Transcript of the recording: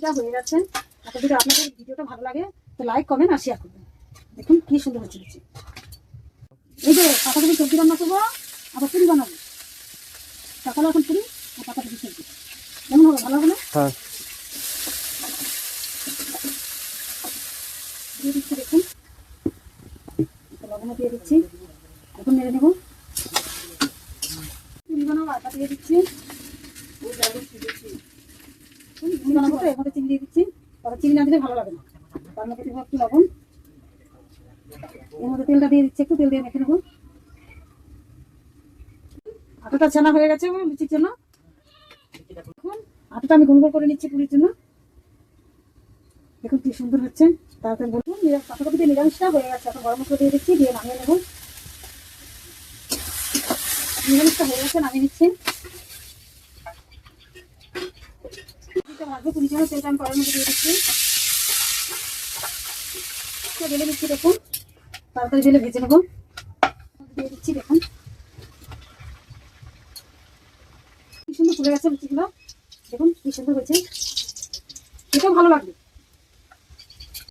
লুচিটা হয়ে যাচ্ছে। তারপর যদি আপনাদের ভিডিওটা ভালো লাগে তো লাইক কমেন্ট আর শেয়ার করবেন। দেখুন কি সুন্দর হচ্ছে লুচি। এই যে পাতাকপি সবজি রান্না করবো, আবার পুরি বানাবো। সকালে এখন পুরি আর পাতাকপি সবজি কেমন হবে, ভালো হবে না? হ্যাঁ দিয়ে দিচ্ছি, দেখুন লবণও দিয়ে দিচ্ছি। এখন নেড়ে নেবো। পুরি বানাবো, আটা দিয়ে দিচ্ছি। পুরি বানাবো তো এর মধ্যে চিনি দিয়ে দিচ্ছি। তবে চিনি না দিলে ভালো লাগে না। তার মধ্যে দেবো একটু লবণ, এর মধ্যে তেলটা দিয়ে দিচ্ছি, একটু তেল দিয়ে মেখে নেবো। আটাটা ছানা হয়ে গেছে লুচির জন্য। দেখুন আটাটা আমি গোল গোল করে নিচ্ছি পুরির জন্য। দেখুন কি সুন্দর হচ্ছে। তারপরে বলুন পাতাকপি দিয়ে নিরামিষটা হয়ে গেছে। এখন গরম মশলা দিয়ে দিচ্ছি, দিয়ে নামিয়ে নেবো। নিরামিষটা হয়ে গেছে, নামিয়ে নিচ্ছি। ভাজবো পুরির জন্য তেলটা আমি কড়াইয়ের মধ্যে দিয়ে দিচ্ছি। ঢেলে দিচ্ছি, দেখুন তাড়াতাড়ি ঢেলে ভেজে নেবো। দিয়ে দিচ্ছি, দেখুন কি সুন্দর ফুলে গেছে লুচিগুলো। দেখুন কি সুন্দর হয়েছে, খেতেও ভালো লাগবে।